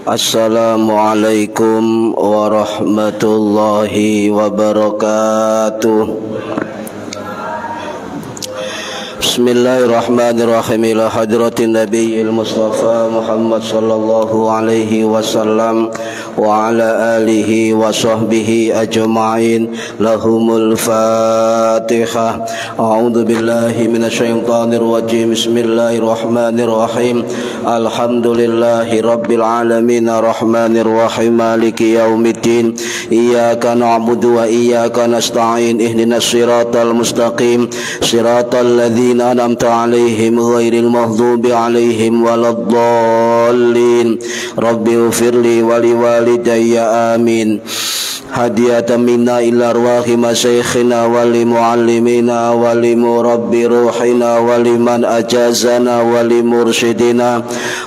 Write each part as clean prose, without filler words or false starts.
Assalamualaikum warahmatullahi wabarakatuh. Bismillahirrahmanirrahim. Ila hadratin nabiyil mustafa Muhammad sallallahu alaihi wasallam wa ala alihi wa sahbihi ajma'in. Lahumul Fatihah. A'udzu billahi minasyaitonir rajim. Bismillahirrahmanirrahim. Alhamdulillahi rabbil alamin arrahmanir rahim maliki yaumiddin. Iyyaka na'budu wa iyyaka nasta'in. Ihdinas siratal mustaqim. Siratal ladzina an'amta 'alaihim ghairil maghdubi 'alaihim waladdallin. Rabbighfirli wa liwalidayya amin. Hadiyatan minna ila arwahi masyayikhina wa li muallimina wa li murabbi ruhina wa liman ajazana wa li mursyidina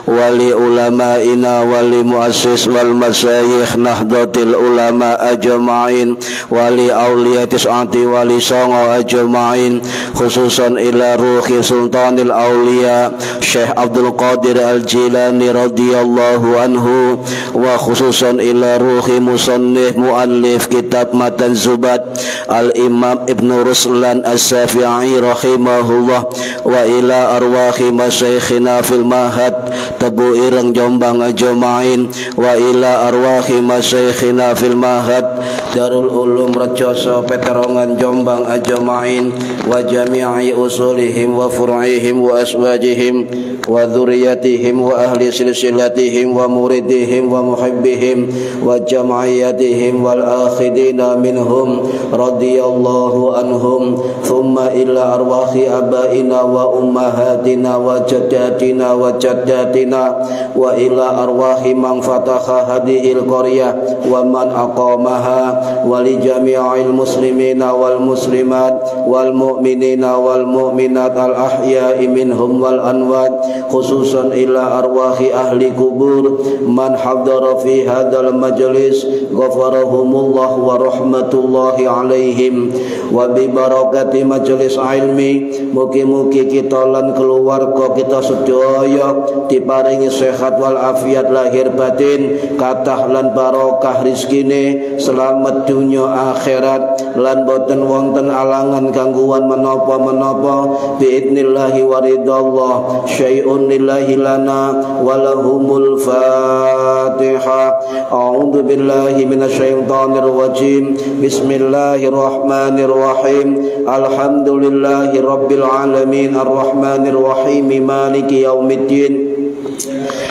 wa li ulama'ina wa li muassis wal masyayikh nahdlatul ulama ajma'in wa li awliya tis'ati wa li songo ajma'in, khususan ila ruhi sultanil awliya Syekh Abdul Qadir Al-Jilani radhiyallahu anhu, wa khususan ila ruhi musannif muallif kitab Matan Zubat Al-Imam Ibnu Ruslan As-Syafi'i rahimahullah, wa ila arwahi masyayikhina fil mahad Tebu Ireng Jombang ajma'in, wa ila arwahi masyayikhina fil mahad Darul Ulum Rejoso Peterongan Jombang ajma'in, wa jami'i usulihim wa fur'ihim wa aswajihim wa dzurriyyatihim wa ahli silsilatihim wa muridihim wa muhibbihim wa jam'iyatihim wal akhidina minhum radhiyallahu anhum, thumma ila arwahi abaina wa ummahatina wa jaddatina wa jaddatina, wa ila arwahi man fataha hadhil qaryah wa man aqamaha, wa li jami'il muslimina wal muslimat wal mu'minina wal mu'minat al ahya'i minhum wal anwat, khususan ila arwahi ahli kubur man hadara fi hadzal majlis ghafarahumullah wa rahmatullahi alaihim, wa bi barakati majlis ilmi mugi-mugi kita lan keluarga kita sedaya diparingi sehat wal afiat lahir batin, kathah lan barokah rizkine, selamat dunya akhirat lan boten wonten alangan gangguan menapa-menapa biidnillahi wa ridallah. Syai'un lillahi lana wa lahumul Fatihah. A'udzu billahi minasyaitonir rajim. Bismillahirrahmanirrahim. Alhamdulillahi rabbil alamin arrahmanir rahim maliki yaumiddin.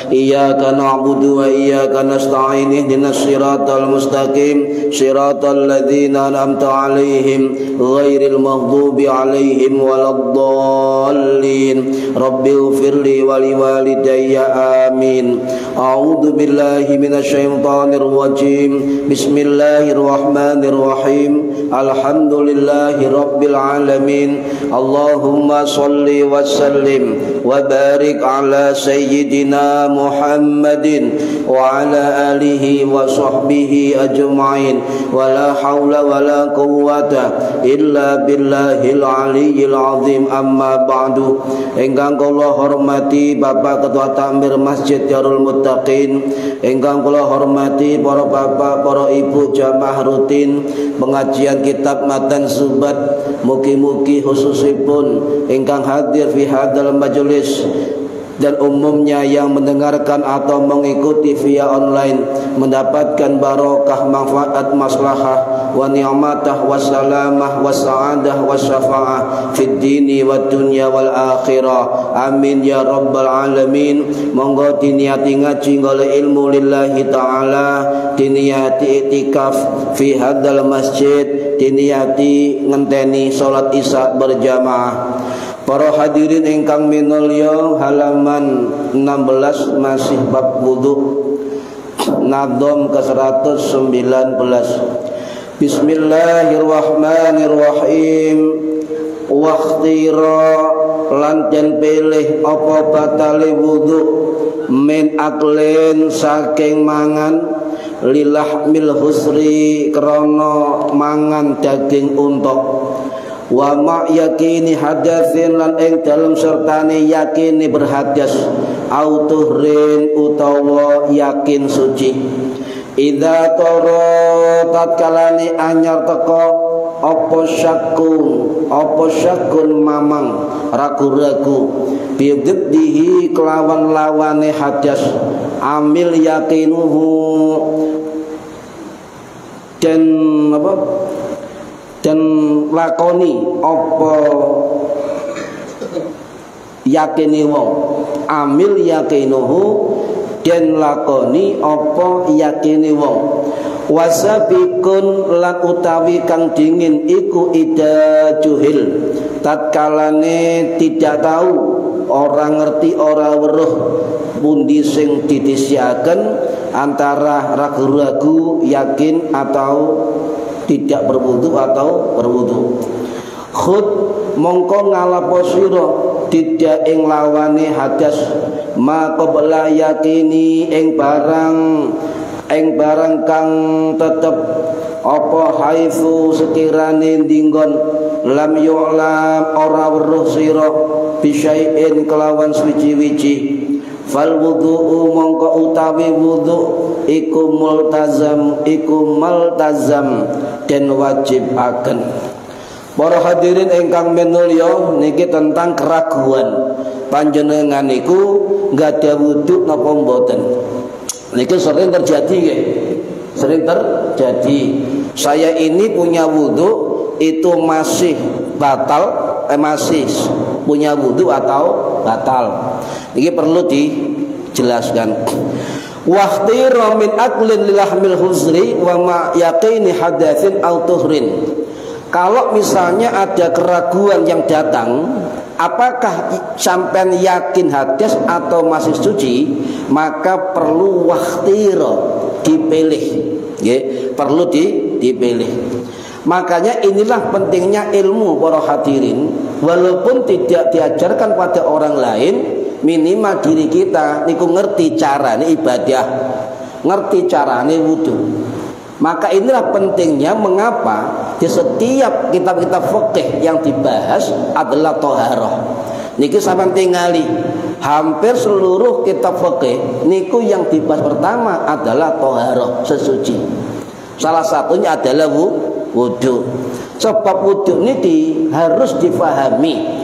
Iyyaka na'budu wa iyyaka nasta'in. Ihdinas siratal mustaqim. Siratal ladzina an'amta 'alaihim ghairil maghdubi 'alaihim waladdallin. Rabbighfirli wa liwalidayya amin. A'udzu billahi minasyaitonir rajim. Bismillahirrahmanirrahim. Alhamdulillahi rabbil alamin. Allahumma shalli wa sallim wa barik ala sayyidina sayyidina Muhammadin wa ala alihi wa sahbihi ajma'in wa la hawla wa la quwwata illa billahil aliyyil azim. Amma ba'du. Ingkang kula hormati Bapak Ketua Takmir Masjid Darul Muttaqin, ingkang kula hormati para bapak, para ibu jamaah rutin pengajian kitab Matan Subat, mugi-mugi khususipun ingkang hadir fi hadzal majelis dan umumnya yang mendengarkan atau mengikuti via online mendapatkan barokah, manfaat, maslahah wa ni'matah wa salamah wa sa'adah wa syafa'ah fid dini wa dunya wal akhirah. Amin ya rabbal alamin. Monggo diniati ngaji ngole ilmu lillahi ta'ala, diniati itikaf fi hadzal masjid, diniati ngenteni salat isya berjamaah. Para hadirin ingkang minulya, halaman 16 masih bab wudu, nadom ke 119. Bismillahirrahmanirrahim. Wakhtira lan den pilih apa batale wudu min aklin saking mangan, lilahmil husri krana mangan daging unta, wa ma yakini hadatsin lan ing dalem sertane yakini berhadas, au tuhrin utawa yakin suci. Idza tara tatkalane anyar teko apa syakun mamang ragu-ragu biddihi kelawan lawane hadas, amil yakinuhu dan apa dan lakoni apa yakini wong, amil yakinuhu dan lakoni apa yakini wong. Wasabikun lan utawi kang dingin iku ida juhil tatkalane tidak tahu, orang ngerti ora weruh pundi sing ditisiaken antara ragu-ragu yakin atau tidak berwudu atau berwudu. Khud mongko ngalapo sira tidak ing lawane hadas, ma qabla yakini ing barang kang tetep apa haitsu sekirane dinggon lam yu'lam ora weruh sira bisyai'in kelawan suci-wici. Fal wudu'u mongko utawi wudu iku multazam dan wajib akan. Para hadirin ingkang minulya, niki tentang keraguan panjenengan niku nggada wudu napa mboten. Niki sering terjadi nggih. Sering terjadi. Saya ini punya wudu itu masih batal, masih punya wudu atau batal. Niki perlu dijelaskan. Waqtira min aklin lilahmil huzri wa ma yaqini hadatsin au tuhrin. Kalau misalnya ada keraguan yang datang, apakah sampean yakin hadas atau masih suci, maka perlu wakhtiro, dipilih, perlu dipilih. Makanya inilah pentingnya ilmu para hadirin. Walaupun tidak diajarkan pada orang lain, minimal diri kita niku ngerti carane ibadah, ngerti carane wudu. Maka inilah pentingnya mengapa di setiap kitab-kitab fikih yang dibahas adalah thaharah. Niki sampeyan tingali hampir seluruh kitab fikih niku yang dibahas pertama adalah thaharah, sesuci. Salah satunya adalah wudu. Sebab wudu ini harus difahami.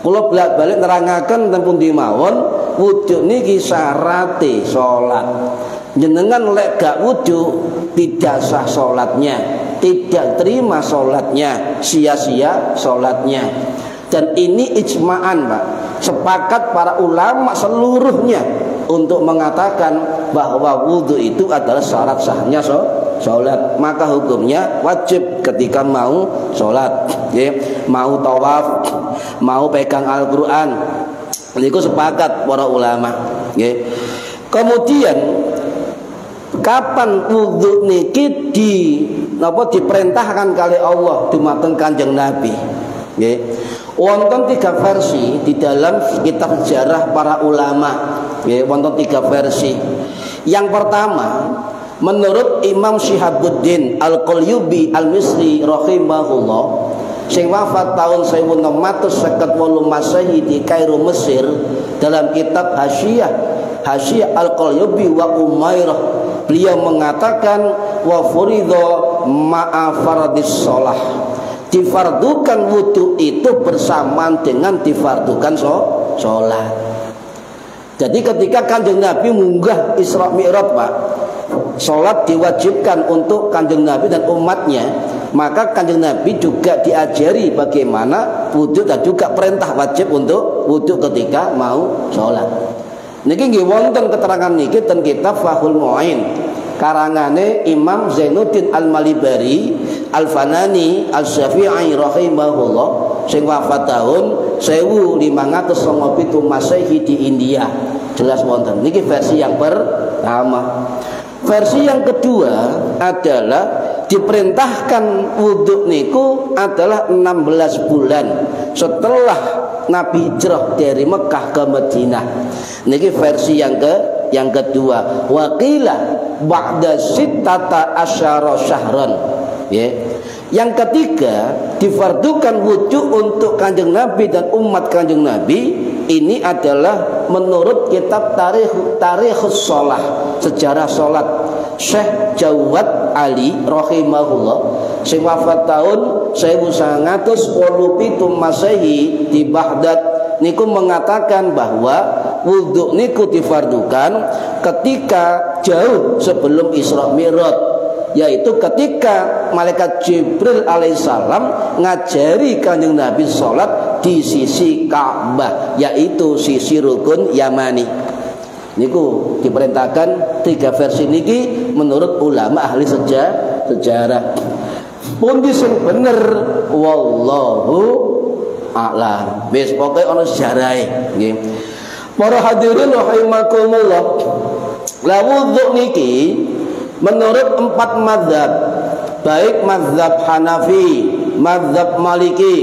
Kula bolak-balik nerangaken teng pundi mawon, wudu niki syarate salat. Jenengan lek gak wudu tidak sah salatnya, tidak terima salatnya, sia-sia salatnya. Dan ini ijma'an, Pak. Sepakat para ulama seluruhnya untuk mengatakan bahwa wudu itu adalah syarat sahnya salat. Maka hukumnya wajib ketika mau salat, mau tawaf, mau pegang Al-Qur'an. Niku sepakat para ulama, Kemudian kapan wudu niki diperintahkan kali Allah dumateng Kanjeng Nabi, Wonten 3 versi di dalam kitab sejarah para ulama. Ya, wonten 3 versi. Yang pertama, menurut Imam Syihabuddin Al-Qalyubi Al-Misri rahimahullah, sing wafat tahun 1658 Masehi di Kairo, Mesir, dalam kitab Hasyiyah Al-Qalyubi wa Umairah, beliau mengatakan wa furidha ma'a fardis shalah, difardukan wudu itu bersamaan dengan difardukan sholat. Jadi ketika Kanjeng Nabi munggah Isra Mi'raj, Pak, sholat diwajibkan untuk Kanjeng Nabi dan umatnya, maka Kanjeng Nabi juga diajari bagaimana wudu dan juga perintah wajib untuk wudu ketika mau sholat. Niki nggih wonten keterangan niki ten kitab Fathul Mu'in karangane Imam Zainuddin Al-Malibari Al-Fanani Al-Syafi'i rahimahullah, sing wafat tahun 1597 Masehi di India. Jelas wonten. Niki versi yang pertama. Versi yang kedua adalah diperintahkan wudhu niku adalah 16 bulan setelah Nabi hijrah dari Mekah ke Madinah. Niki versi yang kedua. Waqila ba'da sittata asyara syahran. Ya. Yang ketiga, difardukan wudhu untuk Kanjeng Nabi dan umat Kanjeng Nabi. Ini adalah menurut kitab Tarikhus Shalah, sejarah salat, Syekh Jawad Ali rahimahullah, sing wafat tahun 1987 Masehi di Baghdad, niku mengatakan bahwa wudhu niku difardukan ketika jauh sebelum Isra Mi'raj, yaitu ketika malaikat Jibril alaihissalam ngajari Kanjeng Nabi sholat di sisi Ka'bah, yaitu sisi rukun Yamani. Niku diperintahkan 3 versi niki menurut ulama ahli sejarah. Pundi sing bener wallahu a'lam. Wis pokoke ana sejarahe nggih. Para hadirin rahimakumullah. La wudhu niki menurut 4 mazhab, baik mazhab Hanafi, mazhab Maliki,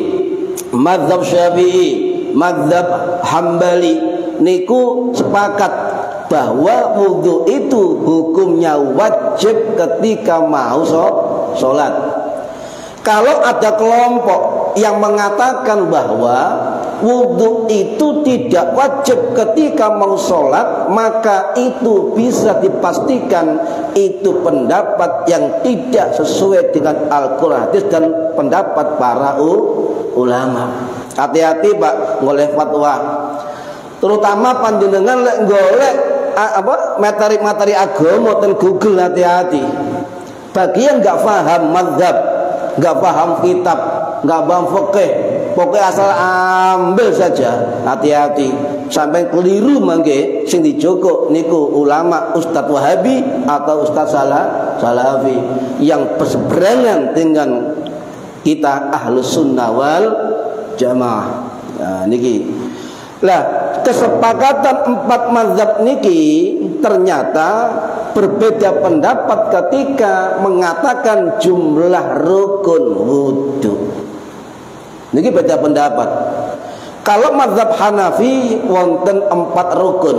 mazhab Syafi'i, mazhab Hambali, niku sepakat bahwa wudhu itu hukumnya wajib ketika mau sholat. Kalau ada kelompok yang mengatakan bahwa wudhu itu tidak wajib ketika mau sholat, maka itu bisa dipastikan itu pendapat yang tidak sesuai dengan Al-Quran dan pendapat para ulama. Hati-hati Pak ngoleh fatwa, terutama panjenengan lek golek materi agama ten Google. Hati-hati bagi yang nggak paham mazhab, nggak paham kitab, nggak paham fikih, pokoknya asal ambil saja. Hati-hati sampai keliru mangke sing dijogo niku ulama Ustadz Wahabi atau Ustadz Salafi yang berseberangan dengan kita Ahlus Sunnah wal Jamaah. Nah, niki lah kesepakatan 4 mazhab niki ternyata berbeda pendapat ketika mengatakan jumlah rukun wudhu. Niki beda pendapat. Kalau mazhab Hanafi wonten 4 rukun.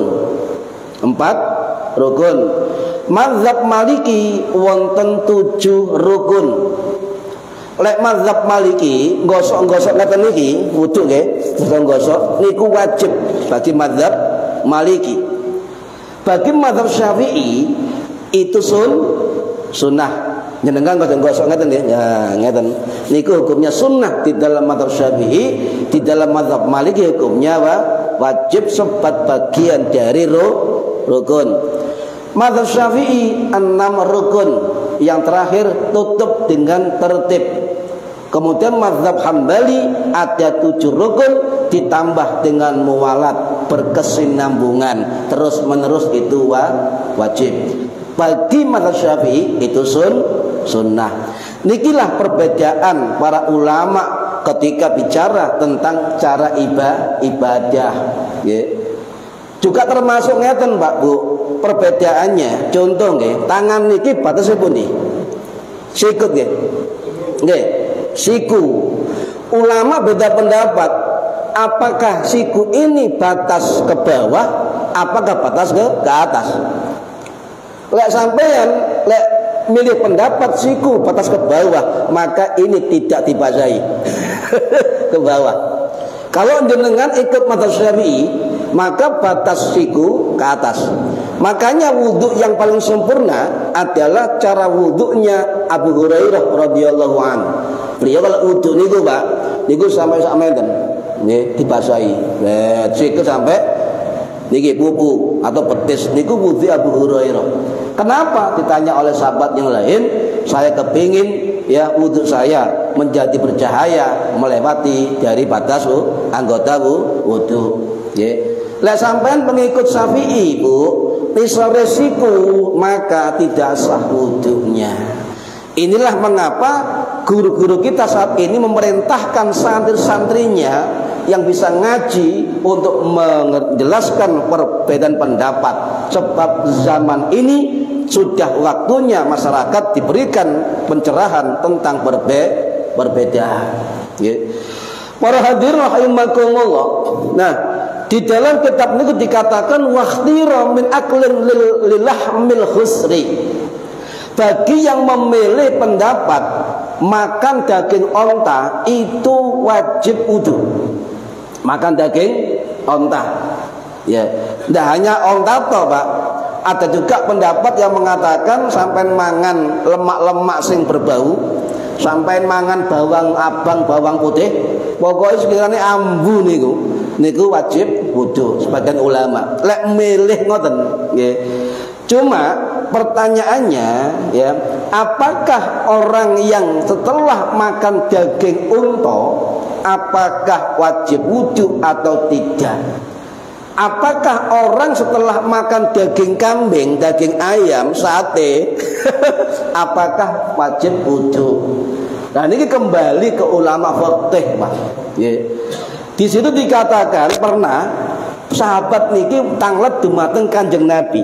4 rukun. Mazhab Maliki wonten 7 rukun. Lek mazhab Maliki gosok-gosok ngeten niki wudu nggih, gosok niku wajib bagi mazhab Maliki. Bagi mazhab Syafi'i itu sunnah. Jenengan gosok ngeten nggih. Ya, ngeten. Niku hukumnya sunnah di dalam mazhab Syafi'i, di dalam mazhab Maliki hukumnya wajib sebat bagian dari rukun. Mazhab Syafi'i 6 rukun, yang terakhir tutup dengan tertib. Kemudian mazhab Hambali ada 7 rukun ditambah dengan muwalat, berkesinambungan terus menerus, itu wajib. Bagi mazhab Syafi'i itu sunnah. Nikilah perbedaan para ulama ketika bicara tentang cara ibadah. Juga termasuk ngeten Pak Bu, perbedaannya. Contoh nggih, tangan niki batasnya pundi? Sikut nggih. Nggih, siku. Ulama beda pendapat. apakah siku ini batas ke bawah, apakah batas ke atas. Lek sampean lek milih pendapat siku batas ke bawah, maka ini tidak dibasahi ke bawah. Kalau jenengan ikut mazhab Syafi'i, maka batas siku ke atas. Makanya wudhu yang paling sempurna adalah cara wudhunya Abu Hurairah radhiyallahu anhu. Beliau kalau wudhu niku Pak, niku sampai sak meten, nggih dibasahi. Siku sampai niki pupu atau betis niku wudhu Abu Hurairah. Kenapa? Ditanya oleh sahabat yang lain, saya kepingin ya wudhu saya menjadi bercahaya melewati dari batas anggota wudhu. Lah sampean pengikut Syafi'i Bu, risiko maka tidak sah wudhunya. Inilah mengapa guru-guru kita saat ini memerintahkan santri-santrinya yang bisa ngaji untuk menjelaskan perbedaan pendapat. Sebab zaman ini sudah waktunya masyarakat diberikan pencerahan tentang perbedaan. Para hadirin rahimakumullah. Nah, di dalam kitab ini dikatakan wakhtira min aklin lilahmil khusri. Bagi yang memilih pendapat makan daging onta itu wajib wudu. Makan daging onta. Ya, tidak hanya onta toh, Pak. Ada juga pendapat yang mengatakan sampai mangan lemak-lemak sing berbau, sampai mangan bawang abang, bawang putih, pokoknya sekiranya ambu niku wajib wudu. Sebagian ulama lek milih ngoten nggih. Cuma pertanyaannya ya, apakah orang yang setelah makan daging unta apakah wajib wudu atau tidak? Apakah orang setelah makan daging kambing, daging ayam, sate apakah wajib wudu? Nah, ini kembali ke ulama fikih, Pak. Di situ dikatakan pernah sahabat niki tanglet dumateng Kanjeng Nabi.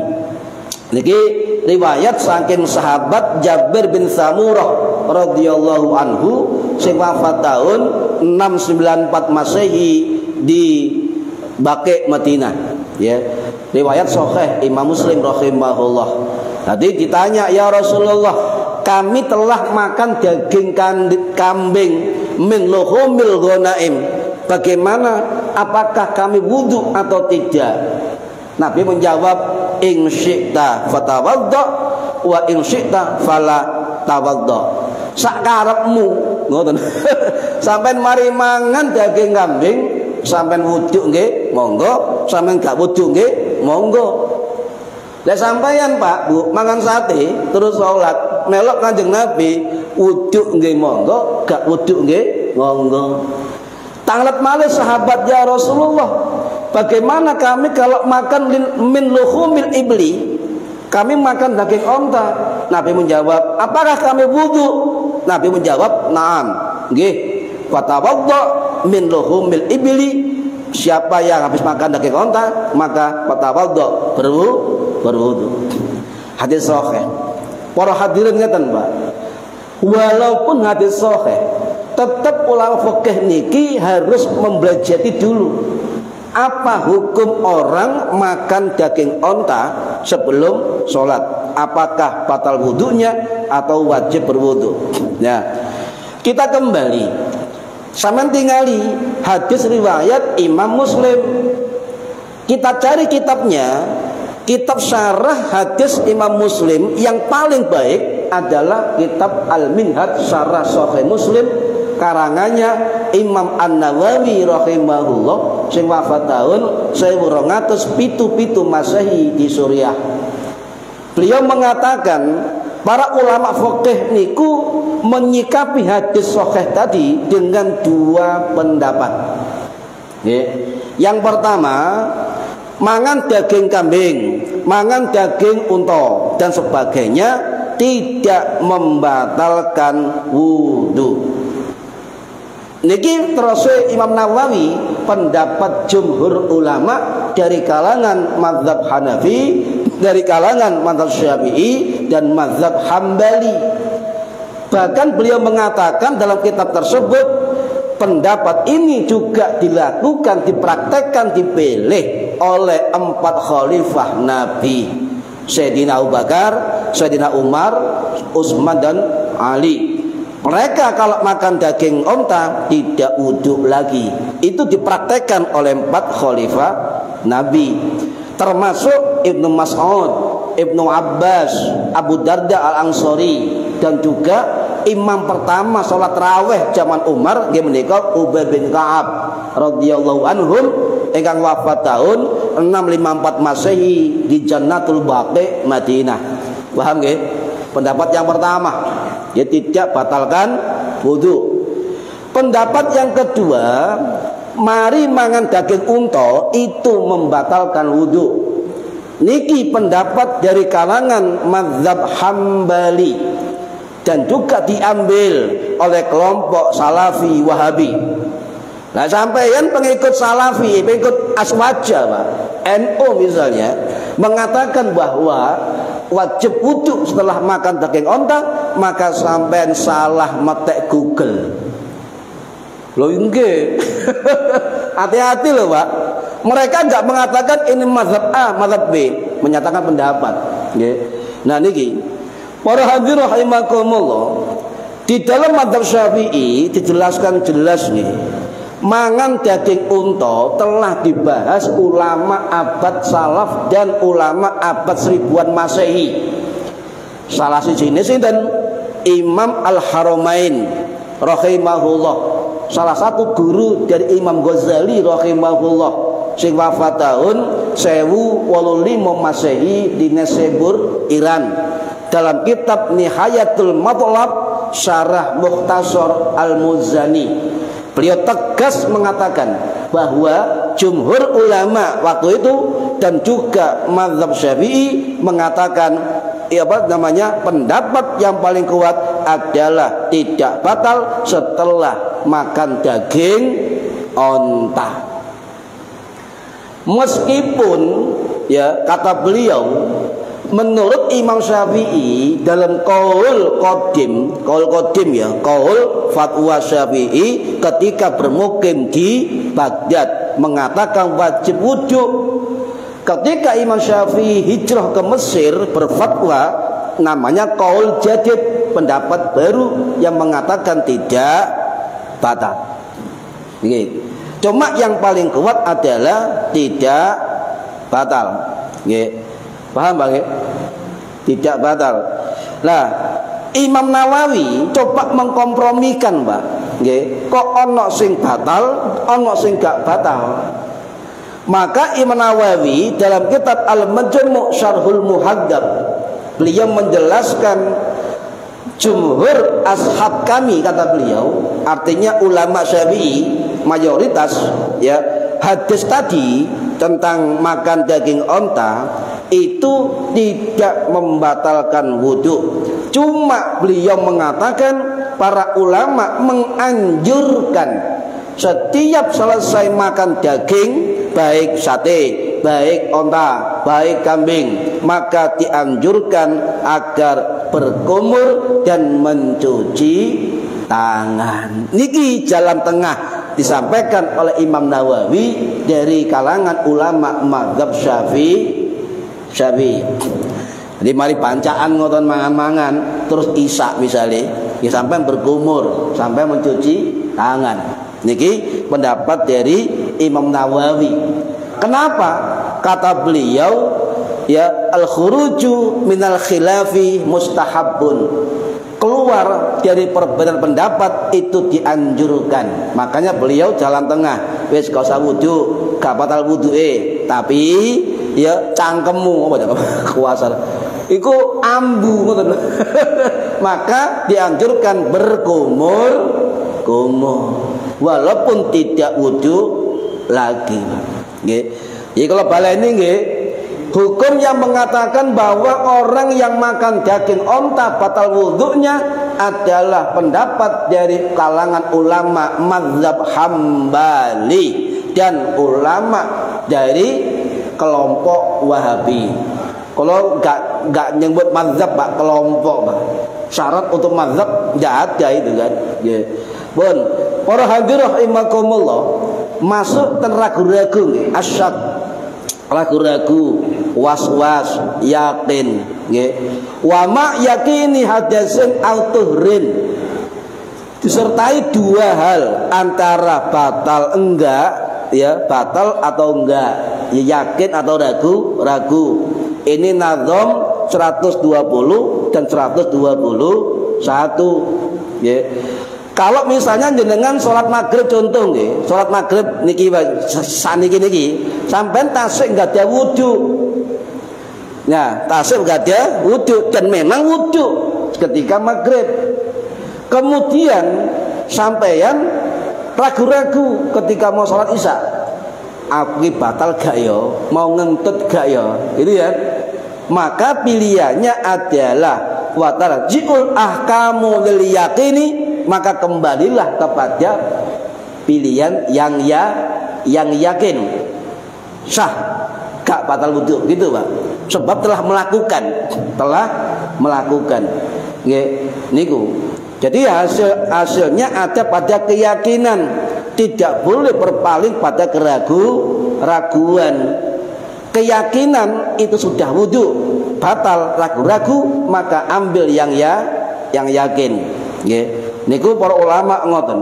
Niki riwayat saking sahabat Jabir bin Samurah radhiyallahu anhu sing wafat tahun 694 Masehi di Baqi Madinah. Ya, riwayat sahih Imam Muslim rahimahullah. Tadi ditanya, ya Rasulullah, kami telah makan daging kambing min luhumil ghanaim. Bagaimana? Apakah kami wudu atau tidak? Nabi menjawab, in syi'ta fatawadda wa in syi'ta fala tawadda. Sakarepmu, ngoten. Sampeyan mari mangan daging kambing, sampeyan wudu nggih, monggo. Sampeyan gak wudu nggih, monggo. Lah sampeyan Pak, Bu, mangan sate terus salat, melok Kanjeng Nabi, wudu nggih monggo, gak wudu nggih, monggo. Tanglet malih sahabat, ya Rasulullah, bagaimana kami kalau makan min luhumil ibli? Kami makan daging onta. Nabi menjawab, apakah kami wudu? Nabi menjawab, na'am, nggih. Fatawadda min luhumil ibli. Siapa yang habis makan daging onta, maka fatawadda, berwudu. Hadis sahih. Para hadirin ngeten, Pak. Walaupun hadis sahih, tetap ulama fikih niki harus membelajari dulu apa hukum orang makan daging onta sebelum sholat. Apakah batal wudunya atau wajib berwudu? Ya, kita kembali. Sampeyan tingali hadis riwayat Imam Muslim. Kita cari kitabnya, kitab syarah hadis Imam Muslim yang paling baik adalah kitab Al-Minhaj Syarah Sahih Muslim karangannya Imam An-Nawawi rahimahullah sing wafat tahun 1277 Masehi di Suriah. Beliau mengatakan para ulama fikih niku menyikapi hadis sahih tadi dengan dua pendapat. Yang pertama, mangan daging kambing, mangan daging unta dan sebagainya tidak membatalkan wudu. Niki terus Imam Nawawi pendapat jumhur ulama dari kalangan mazhab Hanafi, dari kalangan mazhab Syafi'i dan mazhab Hambali. Bahkan beliau mengatakan dalam kitab tersebut pendapat ini juga dilakukan, dipraktekkan, dipilih oleh 4 khalifah Nabi, Sayyidina Abu Bakar, Sayyidina Umar, Utsman dan Ali. Mereka kalau makan daging onta tidak wudhu lagi. Itu dipraktekkan oleh 4 khalifah Nabi, termasuk Ibnu Mas'ud, Ibnu Abbas, Abu Darda Al-Ansori, dan juga imam pertama sholat raweh zaman Umar dia menikah Ubay bin Ka'ab radhiyallahu anhum ingkang wafat tahun 654 Masehi di Jannatul Baqi Madinah. Paham nggih? Pendapat yang pertama, dia tidak batalkan wudu. Pendapat yang kedua, mari mangan daging unta itu membatalkan wudu. Niki pendapat dari kalangan mazhab Hambali dan juga diambil oleh kelompok Salafi Wahabi. Nah, sampeyan pengikut Salafi, pengikut Aswaja, Pak, NU misalnya, mengatakan bahwa wajib wudu setelah makan daging onta, maka sampean salah metek Google. Loh nggih. Hati-hati loh, Pak. Mereka enggak mengatakan ini mazhab A, mazhab B, menyatakan pendapat. Nggih. Nah niki para hadirin rahimakumullah, di dalam mazhab Syafi'i dijelaskan jelas nih, mangan daging unta telah dibahas ulama abad salaf dan ulama abad 1000-an Masehi. Salah sijine sinten? Imam Al-Haramain rahimahullah, salah satu guru dari Imam Ghazali rahimahullah, sing wafat tahun 1085 Masehi di Nesebur, Iran. Dalam kitab Nihayatul Matlab Syarah Mukhtasar Al-Muzani, beliau tegas mengatakan bahwa jumhur ulama waktu itu dan juga mazhab Syafi'i mengatakan pendapat yang paling kuat adalah tidak batal setelah makan daging onta. Meskipun kata beliau, menurut Imam Syafi'i dalam qaul fatwa Syafi'i ketika bermukim di Baghdad mengatakan wajib wudu. Ketika Imam Syafi'i hijrah ke Mesir berfatwa namanya qaul jadid, pendapat baru yang mengatakan tidak batal. Begitu. Cuma yang paling kuat adalah tidak batal. Begitu. Paham Bang? Tidak batal. Nah, Imam Nawawi coba mengkompromikan, Pak. Nggih, kok ono sing batal, ono sing gak batal. Maka Imam Nawawi dalam kitab Al-Majmu' Syarhul Muhadzab, beliau menjelaskan jumhur ashab kami, kata beliau, artinya ulama Syafi'i mayoritas, hadis tadi tentang makan daging onta itu tidak membatalkan wudhu. Cuma beliau mengatakan para ulama menganjurkan setiap selesai makan daging, baik sate, baik onta, baik kambing, maka dianjurkan agar berkumur dan mencuci tangan. Niki jalan tengah disampaikan oleh Imam Nawawi dari kalangan ulama mazhab Syafi'i. Jadi mari bancaan ngoton mangan-mangan terus isak misalnya, sampai berkumur, sampai mencuci tangan. Niki pendapat dari Imam Nawawi. Kenapa? Kata beliau, al-khuruju minal khilafi mustahabun. Keluar dari perbedaan pendapat itu dianjurkan. Makanya beliau jalan tengah. Wis gak usah wudu, gak batal wudu'e, tapi cangkemmu kuasa iku ambu ngoten. Maka dianjurkan berkumur walaupun tidak wudu lagi. Nggih. Jadi kalau baleni nggih, hukum yang mengatakan bahwa orang yang makan daging onta batal wudhunya adalah pendapat dari kalangan ulama mazhab Hambali dan ulama dari kelompok Wahabi. Kalau nggak nyebut mazhab, Pak, kelompok, Pak. Syarat untuk mazhab nggak ada itu kan. Bon, para hadirin rahimakumullah, masuk ten ragu-ragu nggih, asyak, ragu-ragu, was-was, yakin nggih. Wa ma yakini hadasin autuhrin, disertai dua hal, antara batal enggak, ya, batal atau enggak, ya, yakin atau ragu. Ini nazam 120 dan 121, ya. Kalau misalnya jenengan sholat maghrib contoh nggih, sholat maghrib niki saniki sampean tasik enggak ada wudu. Nah, tasik enggak ada wudu dan memang wudu ketika maghrib. Kemudian sampeyan ragu-ragu ketika mau sholat isya, aku batal gak yo, mau ngentut gak yo, gitu ya. Maka pilihannya adalah watarjiul ahkamu lil yaqini, maka kembalilah kepada pilihan yang yakin, sah, gak batal wudu, gitu Pak. Sebab telah melakukan, niku. Jadi hasilnya ada pada keyakinan, tidak boleh berpaling pada keraguan. Keyakinan itu sudah wudu, batal ragu-ragu, maka ambil yang yakin. Niku para ulama ngoten.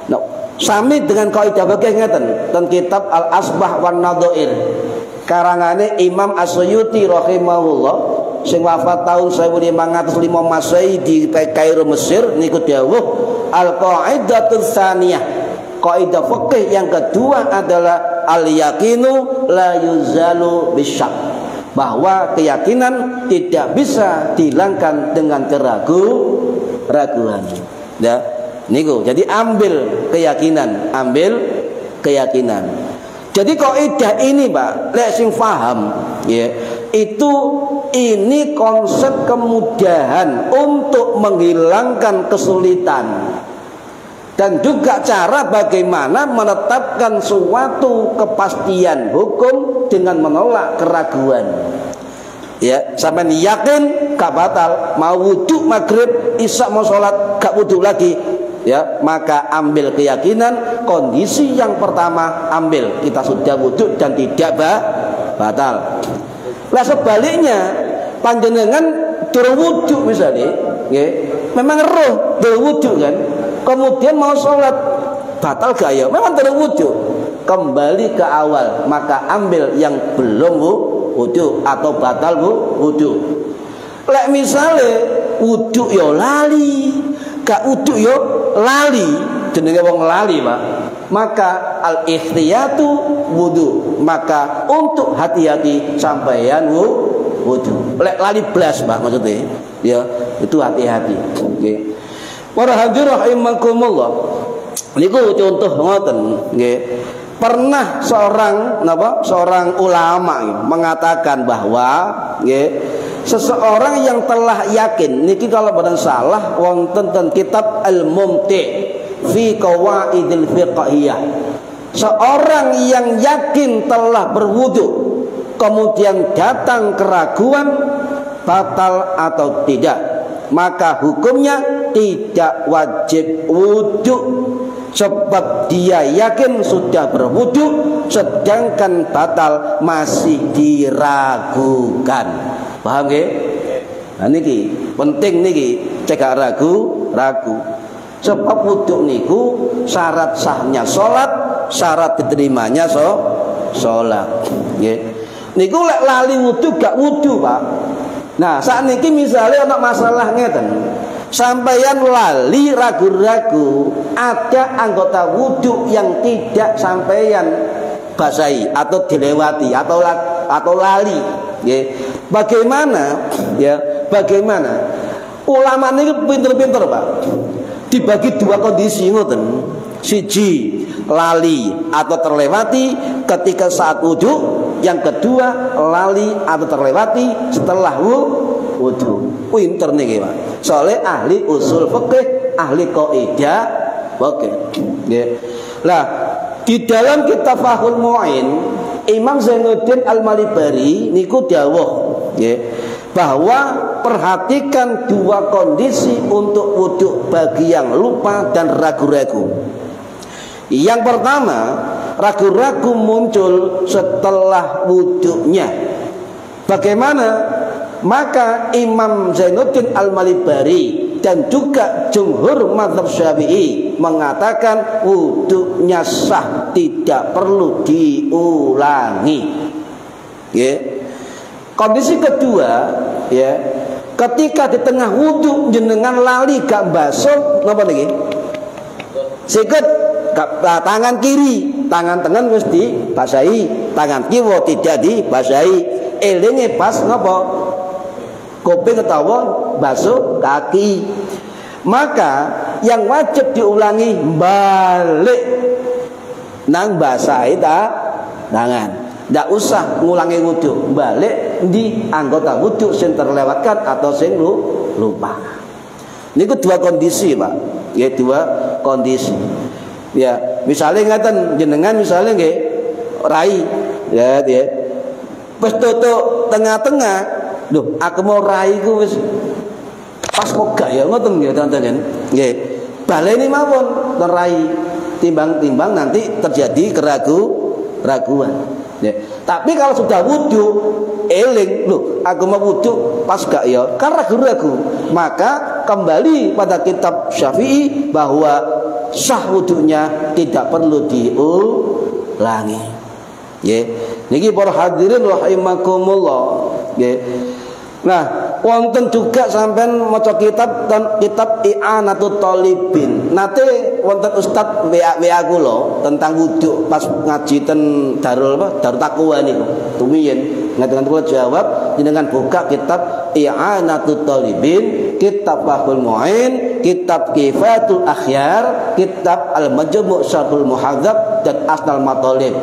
Nah, sami dengan kaidah fikih ngeten ten kitab Al-Asbah wan Nadhair karangane Imam As-Suyuti rahimahullah sing wafat tahun 1505 Masehi di Kairo Mesir, niku dawuh al-qaidatus tsaniyah, kaidah fikih yang kedua adalah al-yaqinu la yuzalu bisyak, bahwa keyakinan tidak bisa dihilangkan dengan keraguan. Ya, niku. Jadi ambil keyakinan. Jadi kaidah ini Pak, lek sing paham, ya, ini konsep kemudahan untuk menghilangkan kesulitan. Dan juga cara bagaimana menetapkan suatu kepastian hukum dengan menolak keraguan. Ya, sampai yakin gak batal, mau wudu maghrib, isya mau sholat gak wudu lagi, ya, maka ambil keyakinan. Kondisi yang pertama ambil, kita sudah wudu dan tidak batal. Lah sebaliknya, panjenengan durung wudu misalnya, ya, memang roh durung wudu kan, kemudian mau sholat batal gak ya? Memang durung wudu, kembali ke awal, maka ambil yang belum wudu atau batal wudu. Lek misale wudu yo lali, gak wudu yo lali, jenenge wong lali Pak, maka al-ikhtiyatu wudu, maka untuk hati-hati sampeyan wudu. Lek lali blas Pak maksudnya, ya, itu hati-hati. Nggih. Para hadirin rahimakumullah, niku contoh ngoten nggih. Pernah seorang ulama mengatakan bahwa seseorang yang telah yakin, niki kalau badan salah wonten ten kitab Al-Mumti' fi Qawaidil Fiqhiyah. Seorang yang yakin telah berwudu, kemudian datang keraguan batal atau tidak, maka hukumnya tidak wajib wudu, sebab dia yakin sudah berwudu, sedangkan batal masih diragukan. Paham nggih? Nah niki penting niki, cegah ragu. Sebab wudu niku syarat sahnya salat, syarat diterimanya salat. Nggih. Niku lek lali wudu gak wudu, Pak. Nah, saat niki misalnya ana masalah ngeten, sampeyan lali ragu-ragu, ada anggota wudu yang tidak sampeyan basahi atau dilewati atau lali, ya. Bagaimana? Ulama ini pinter-pinter Pak, dibagi dua kondisi ngoten. Siji lali atau terlewati ketika saat wudu, yang kedua lali atau terlewati setelah wudu. Pinter nih Pak, soalnya ahli usul fikih, ahli kaidah fikih. Lah di dalam kitab Fathul Mu'in, Imam Zainuddin Al-Malibari niku dawuh bahwa perhatikan dua kondisi untuk wudu bagi yang lupa dan ragu-ragu. Yang pertama, ragu-ragu muncul setelah wudhunya. Bagaimana? Maka Imam Zainuddin Al-Malibari dan juga jumhur mazhab Syafi'i mengatakan wudhunya sah, tidak perlu diulangi. Ya. Kondisi kedua, ya, ketika di tengah wudhu jenengan lali gak basuh, napa niki? Sikut tangan kiri, tangan tengah wis dibasahi, tangan kiwa tidak dibasahi. Elinge pas napa? Kuping utawa basuh kaki. Maka yang wajib diulangi balik nang basahi tangan. Ndak usah ngulangi wudhu, balik di anggota wudhu sing terlewatkan atau sing lupa. Niku dua kondisi, Pak. Ya, dua kondisi. Ya, misalnya ngaten jenengan misalnya nggih rai ya, wis tutuk tengah-tengah. Loh, aku mau rai ku wis pas kok gak ya ngoten nggih teman-teman. Nggih. Baleni mawon ten rai timbang-timbang nanti terjadi keraguan. Ya. Tapi kalau sudah wudhu eling, loh aku mau wudhu pas gak ya, kan ragu-ragu, maka kembali pada kitab Syafi'i bahwa sah wudhunya, tidak perlu diulangi. Ya. Niki para hadirin rahimakumullah. Ya. Nah, wonten juga sampean maca kitab dan kitab I'anatut Thalibin. Nate wonten ustaz WA kula tentang wudu pas ngaji ten Darul Taqwa niku. Tumiyen ngaten kula jawab jenengan buka kitab I'anatut Thalibin, kitab Fathul Mu'in, kitab Kifayatul Akhyar, kitab Al-Majmu' Syarhul Muhadzab dan Asnal Matalib.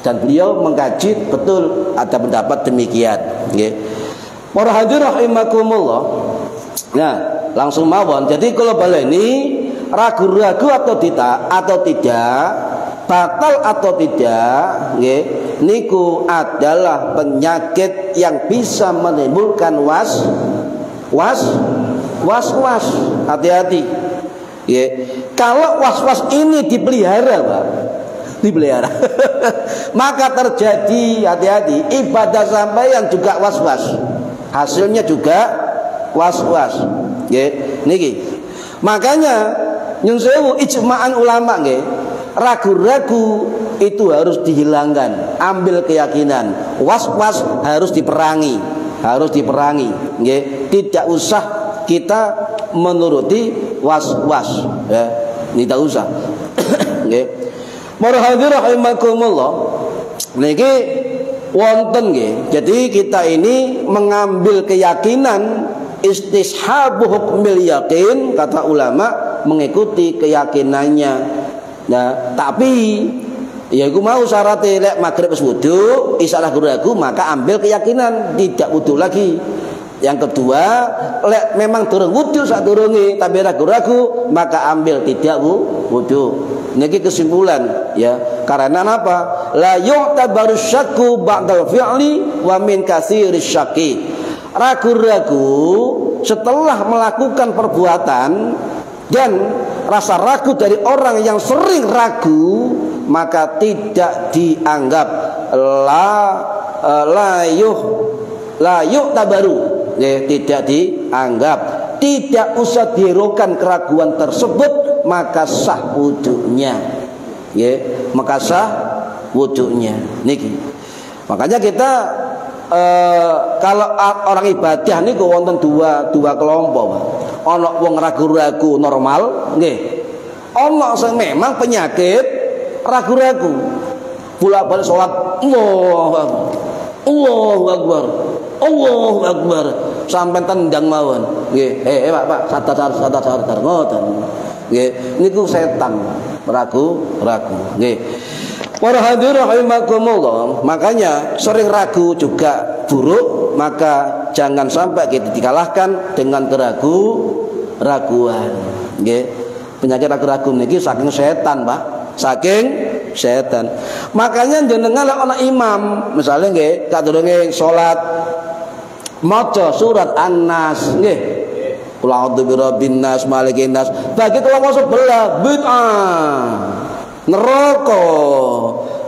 Dan beliau mengkaji betul ada pendapat demikian, nggih. Para hadirin rahimakumullah. Nah, langsung mawon. Jadi kalau baleni ragu-ragu atau tidak, batal atau tidak, nggih, niku adalah penyakit yang bisa menimbulkan was. Hati-hati. Nggih. Kalau was-was ini dipelihara, Pak. Dipelihara. Maka terjadi, hati-hati, ibadah sampeyan juga was-was. Hasilnya juga was-was. Nggih, niki. Makanya nyun sewu ijma'an ulama nggih, ragu-ragu itu harus dihilangkan, ambil keyakinan. Was-was harus diperangi, nggih. Tidak usah kita menuruti was-was, ya. Tidak usah. Nggih. Para hadirin rahimakumullah. Niki wonten nggih. Jadi kita ini mengambil keyakinan, istishabu hukmil yakin, kata ulama, mengikuti keyakinannya. Nah, tapi ya iku mau syaratnya lek magrib wis wudu, isya ragu-ragu, maka ambil keyakinan tidak wudu lagi. Yang kedua, lek memang durung wudu sadurunge tapi ragu-ragu, maka ambil tidak wudu. Niki kesimpulan ya. Karena apa? La yu'tabaru syakku ba'dal fi'li wa min katsiris syakki. Ragu-ragu setelah melakukan perbuatan dan rasa ragu dari orang yang sering ragu, maka tidak dianggap la yu'tabaru, ya, tidak dianggap, tidak usah dihiraukan keraguan tersebut, maka sah wudunya, ya, maka sah wudunya. Niki. Makanya kita kalau orang ibadah niku wonten dua kelompok. Ana wong ragu-ragu normal, nggih. Ana sing memang penyakit ragu-ragu. Bolak-balik salat, Allahu Akbar. Allahu Akbar. Sampai tendang mawon. Nggih. Pak, sadar ngoten. Nggih, niku setan ragu-ragu. Nggih. Para hadirin rahimakumullah, makanya sering ragu juga buruk, maka jangan sampai kita dikalahkan dengan keraguan. Nggih. Penyakit ragu-ragu niki saking setan, Pak. Saking setan. Makanya jenengan lek ana imam, misalnya nggih, kadurunge salat maca surat An-Nas, nggih. Qul a'udzu birabbin nas, malikin nas. Bagi kelompok sebelah bid'ah. Neraka.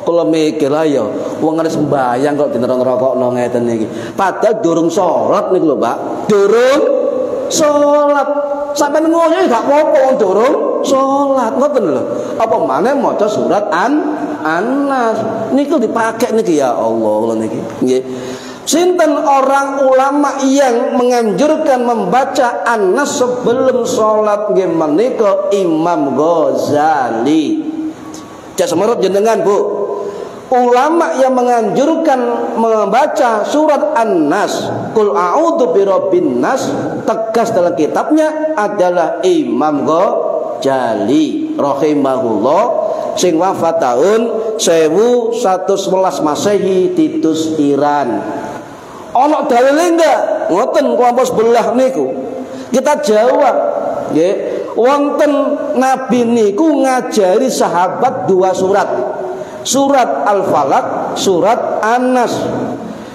Kula mikir ayo wong arep sembahyang kok dinerokno ngeten iki. Padahal durung salat niku lho, Pak. Durung salat. Sampeyan ngoyo gak apa-apa wong durung salat, ngoten lho. Apa maneh maca surat An-Nas. Niku dipakai niki ya Allah kula niki. Nggih. Sinten orang ulama yang menganjurkan membaca An-Nas sebelum salat nggih menika Imam Ghazali. Cak semerut jenengan, Bu. Ulama yang menganjurkan membaca surat An-Nas, Qul a'udzu birabbin nas, tegas dalam kitabnya adalah Imam Ghazali rahimahullah sing wafat tahun 1111 Masehi Titus Iran. Ana dalile enggak? Ngoten kelompok sebelah niku. Kita jawab, nggih. Wonten Nabi niku ngajari sahabat dua surat. Surat Al-Falaq, surat An-Nas.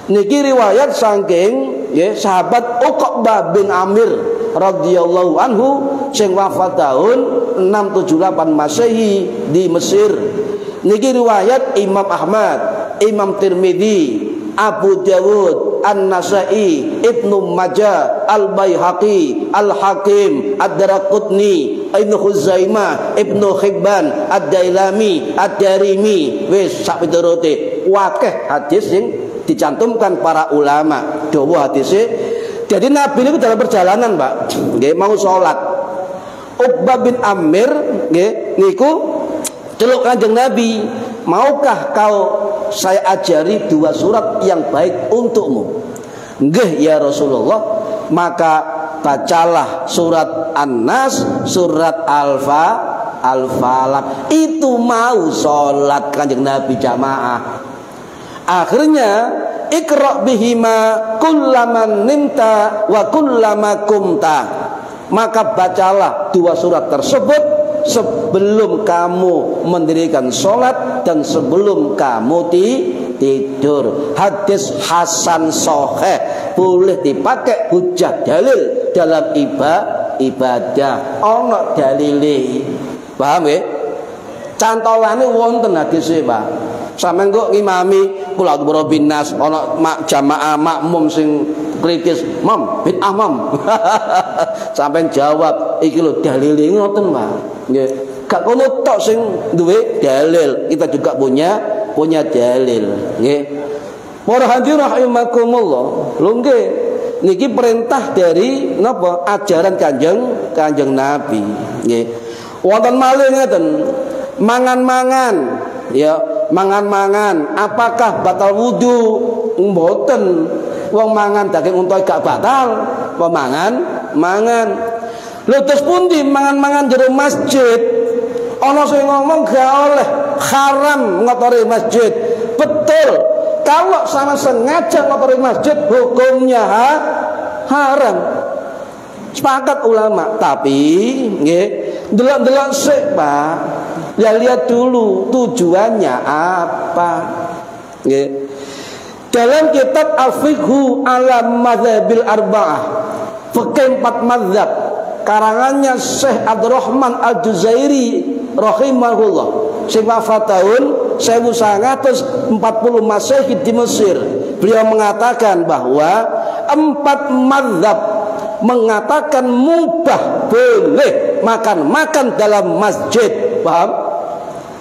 Niki riwayat saking nggih sahabat Uqbah bin Amir radhiyallahu anhu sing wafat tahun 678 Masehi di Mesir. Niki riwayat Imam Ahmad, Imam Tirmidzi, Abu Dawud, An-Nasa'i, Ibnu Majah, Al-Baihaqi, Al-Hakim, Ad-Daraqutni, Ibnu Khuzaimah, Ibnu Hibban, Ad-Dailami, Ad-Darimi, wis sak pituruté wakeh hadis sing dicantumkan para ulama. Dawa hadise. Jadi Nabi niku dalam perjalanan, Pak. Nggih mau salat. Uqbah bin Amir nggih niku celuk Kanjeng Nabi, "Maukah kau saya ajari dua surat yang baik untukmu?" "Nggih ya Rasulullah." Maka bacalah surat An-Nas, surat Al-Falaq. Itu mau salat Kanjeng Nabi jamaah. Akhirnya Iqra bihima kullaman nimta wa kullama kumta. Maka bacalah dua surat tersebut sebelum kamu mendirikan sholat dan sebelum kamu tidur. Hadis hasan sahih, boleh dipakai hujah dalil dalam ibadah. Ono dalile, paham ya? Cantolane wonten hadise, Pak. Sampeyan kok ngimami kula bin nas ana jamaah makmum sing kritis, "Mam, bid'ah, Mam." Sampeyan jawab, "Iki lho dalile ngoten, Pak." Nggih. Gak kono tok sing duwe dalil, kita juga punya dalil, nggih. Para hadirin rahimakumullah. Lho nggih, niki perintah dari napa? Ajaran Kanjeng Nabi, nggih. Wonten malih ngeten, mangan-mangan, ya, mangan-mangan apakah batal wudu? Mboten. Wong mangan daging unta gak batal, mangan. Lho terus pundi mangan-mangan jero masjid? Ana sing ngomong gak oleh, haram ngotori masjid. Betul. Kalau sama sengaja ngotori masjid hukumnya haram. Sepakat ulama. Tapi nggih, delok-delok sik, Pak. Ya lihat dulu tujuannya apa. Nggih. Dalam kitab Al-Fiqhu ala Madzhabil Arba'ah, fikih 4 mazhab, karangannya Syekh Abdurrahman Al-Juzairi rahimahullah, sing wafat tahun 1940 Masehi di Mesir. Beliau mengatakan bahwa 4 mazhab mengatakan mubah boleh makan dalam masjid, paham?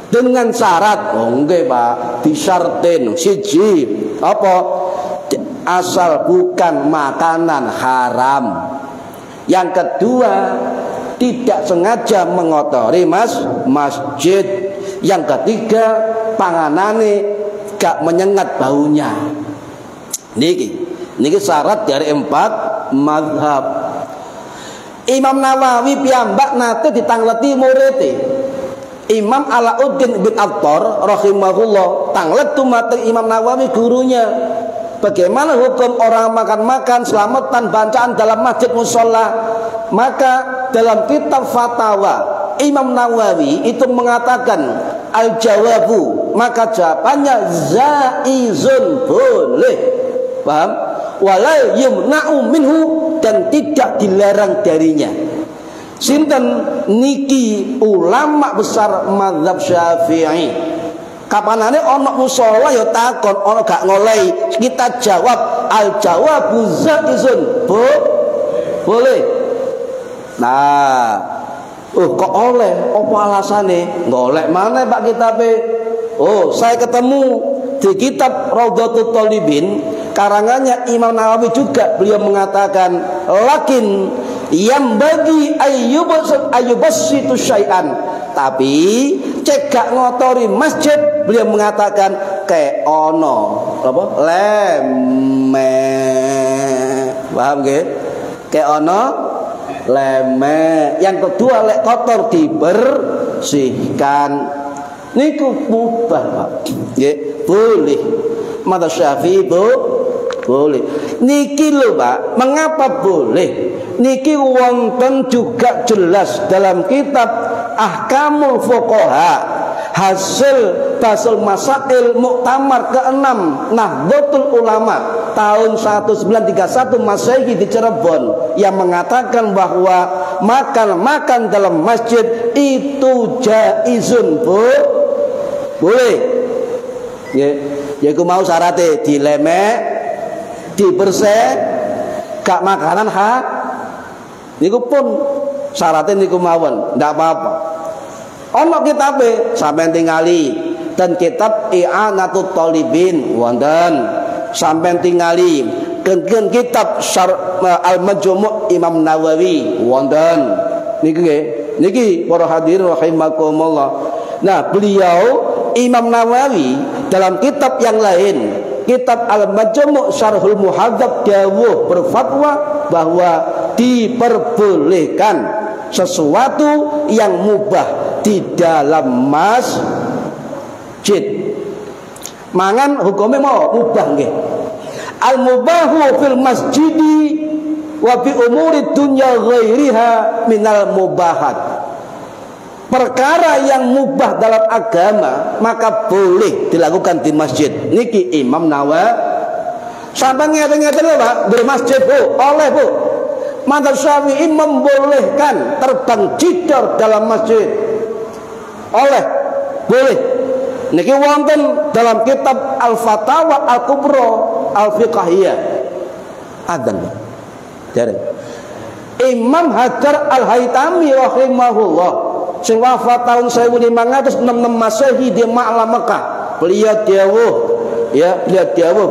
Dengan syarat, oh nggih Pak, disyartin siji apa? Asal bukan makanan haram. Yang kedua, tidak sengaja mengotori masjid. Yang ketiga, panganane gak menyengat baunya. Niki syarat dari 4 mazhab. Imam Nawawi piyambak nate ditangleti murid Imam Alauddin bin Attar rahimahullah, tanglet dumateng Imam Nawawi gurunya. Bagaimana hukum orang makan-makan selamatan bacaan dalam masjid mushola? Maka dalam kitab Fatawa Imam Nawawi itu mengatakan al-jawabu, maka jawabannya zaizun, boleh, paham? Wala yumna'u minhu, dan tidak dilarang darinya. Sinten niki ulama besar mazhab Syafi'i. Kapanane ana musala ya takon, ana gak ngolehi, kita jawab al jawabu zaizun. Boleh. Nah, kok oleh? Apa alasane? Golek mana Pak kitabe? Oh, saya ketemu di kitab Raudhatul Thalibin karangannya Imam Nawawi juga, beliau mengatakan lakin yang bagi ayyubassitu syai'an, tapi cegak ngotori masjid, beliau mengatakan ke ono apa leme, paham nggih? Ke ono leme. Yang kedua lek kotor dibersihkan. Niku mubah Pak. Nggih, boleh. Madzhab Syafi'i boleh. Niki lho Pak, mengapa boleh? Niki wonten juga jelas dalam kitab Ahkamul Fuqaha, hasil Basul Masail Muktamar ke-6 Nahdlatul Ulama tahun 1931 Masehi di Cirebon, yang mengatakan bahwa makan dalam masjid itu jaizun, boleh. Ya ku mau syaratnya dilemek, dibersih, gak makanan niku pun syaratnya niku mawon, ndak apa-apa. Ono kitabe sampean tingali, dan kitab I'anatul Thalibin wonten sampean tingali, kemudian kitab Al-Majmu' Imam Nawawi wonten. Niki para hadirin rahimakumullah. Nah, beliau Imam Nawawi dalam kitab yang lain, kitab Al-Majmu' Syarhul Muhadzab, dawuh berfatwa bahwa diperbolehkan sesuatu yang mubah di dalam masjid. Mangan hukumnya mau mubah nggih. Al-mubahu fil masjidi wa bi umuri dunya ghairiha minal mubahat. Perkara yang mubah dalam agama maka boleh dilakukan di masjid. Niki Imam Nawawi sampai ngeten-ngeten lho Pak, di masjid Bu, oleh Bu. Madzhab Syafi'i membolehkan terbang jidor dalam masjid. Oleh, boleh. Niki wonten dalam kitab Al-Fatawa Al-Kubra Al-Fiqhiyah. Adzan. Jare. Imam Hajar Al-Haytami rahimahullah, sing wafat tahun 1566 Masehi di Ma'la Mekah. Beliau dawuh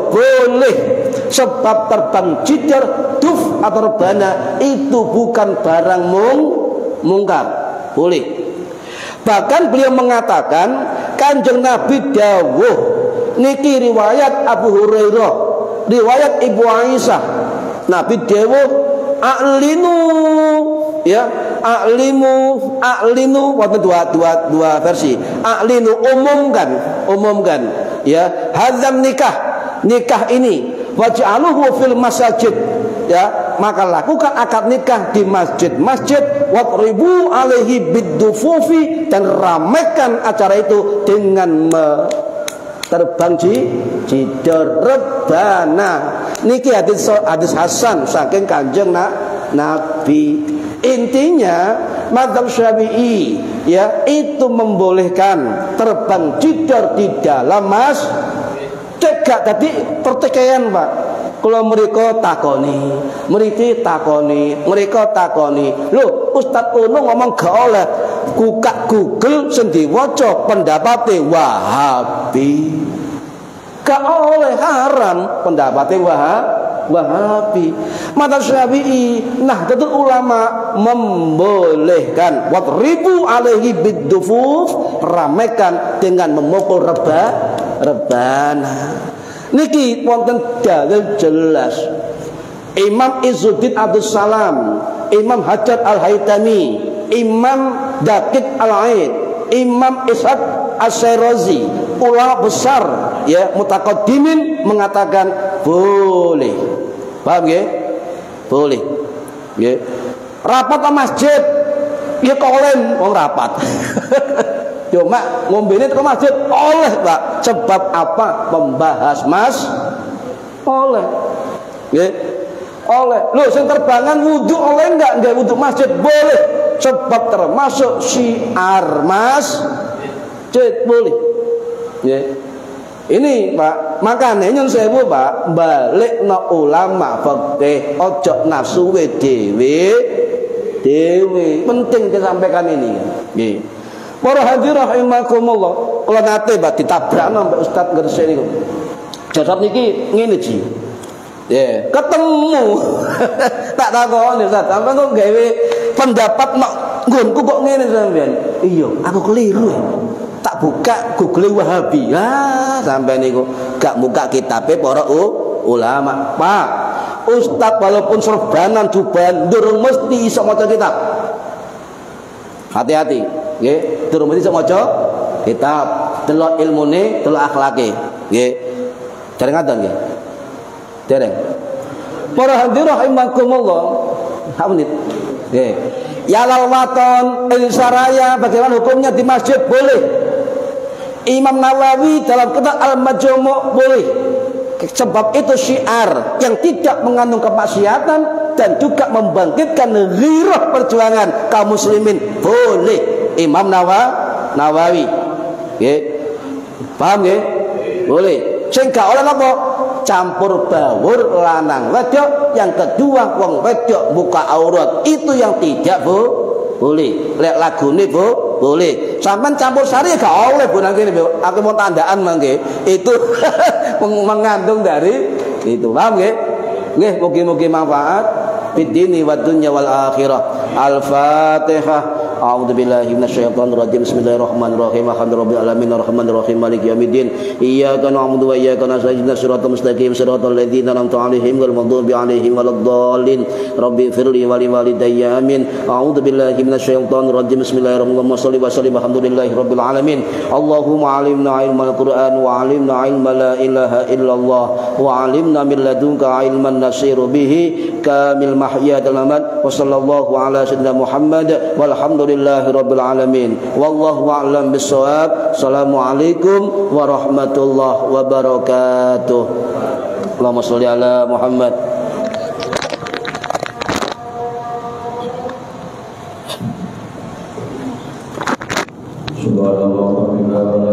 boleh, sebab terbang jidar duf atau rebana itu bukan barang mungkar, boleh. Bahkan beliau mengatakan Kanjeng Nabi dawuh, niki riwayat Abu Hurairah, riwayat Ibu Aisyah, Nabi dawuh a'linu, ya, a'linu wonten dua versi. A'linu umumkan, ya, hadzam nikah ini waj'aluhu fil masajid, ya, maka lakukan akad nikah di masjid watribu alaihi biddufufi, dan ramaikan acara itu dengan terbang jidor rebana. Niki hadis hasan saking Kanjeng Nabi. Intinya madzhab Syafi'i, ya, itu membolehkan terbang jidor di dalam cegak tadi pertikaian Pak. Kalau mereka takoni, loh Ustaz Uno ngomong gak oleh, buka Google sendi waca pendapatnya Wahabi, gak oleh, haram pendapatnya Wahabi. Madzhab Syafi'i, Nahdlatul Ulama membolehkan watribu alaihi biddufuf, ramaikan dengan memukul rebana. Niki wonten dalil jelas. Imam Izzuddin Abdul Salam, Imam Hajar Al-Haytami, Imam Daqiq Al-Aid, Imam Ishaq Asy-Syirazi, ulama besar, ya, mutaqaddimin mengatakan boleh. Paham nggih? Boleh. Nggih. Rapat ke masjid, ya kolen wong rapat. Cuma ngombene ke masjid oleh Pak. Sebab apa? Membahas oleh. Nggih. Oleh. Loh sing terbangan wudu oleh enggak wudu masjid? Boleh. sebab termasuk syiar masjid boleh. Ya. Ini Pak, makanya nyun sewu Pak, balik no ulama fikih, ojo nafsu dewe. Penting disampaikan ini. Nggih. Para hadirin rahimakumullah, kula nate Pak ditabrakno mbek Ustaz Gresik niku. Jajab niki ngene Ji. Ya, ketemu. Tak takoni Ustaz, sampeyan kok gawe pendapat nek nggonku kok ngene sampeyan. Iya, aku keliru. Tak buka Google Wahabi. Sampai niku gak buka kitabe para ulama. Pak, Ustaz walaupun sorbanan juban durung mesti iso maca kitab. Hati-hati, nggih. Durung mesti iso maca kitab. Delok ilmune, delok akhlake, nggih. Dereng ngaten nggih. Dereng. Para hadirin rahimakumullah. Hak menit. Nggih. Ya lal waton Saraya, bagaimana hukumnya di masjid? Boleh. Imam Nawawi dalam kitab Al-Majmu' boleh. Sebab itu syiar yang tidak mengandung kemaksiatan dan juga membangkitkan ghirah perjuangan kaum muslimin. Boleh. Imam Nawawi. Nggih. Paham nggih? Boleh. Sing gak oleh apa? Campur baur lanang wedok. Yang kedua wong wedok buka aurat. Itu yang tidak boleh. Lek lagune boleh. Sampai campur sari gak oleh Bu nang kene. Aku mau tandaan mangke. Itu mengandung dari itu. Paham nggih? Nggih, mugi-mugi manfaat fid dini wad dunya wal akhirah. Al-Fatihah. A'udzubillahi minasyaitonir rajim. Bismillahirrahmanirrahim. Alhamdulillahirabbil alamin arrahmanir rahim maliki yaumiddin. Iyyaka na'budu wa iyyaka nasta'in. Shiratal mustaqim shiratal ladzina an'amta 'alaihim ghairil maghdubi 'alaihim waladdallin. Rabbi firli wa li walidayya amin. A'udzubillahi minasyaitonir rajim. Bismillahirrahmanirrahim. Shalli wa sallim alhamdulillahirabbil alamin. Allahumma 'allimna 'ilmal Qur'an wa 'allimna 'ilma la ilaha illallah wa 'allimna min ladunka 'ilman nasiru bihi kamil mahyatil aman. Wa sallallahu ala sayyidina Muhammad walhamdulillahi rabbil alamin. Wallahu a'lam bissawab. Assalamualaikum warahmatullahi wabarakatuh. Allahumma shalli ala Muhammad. Subhanallah.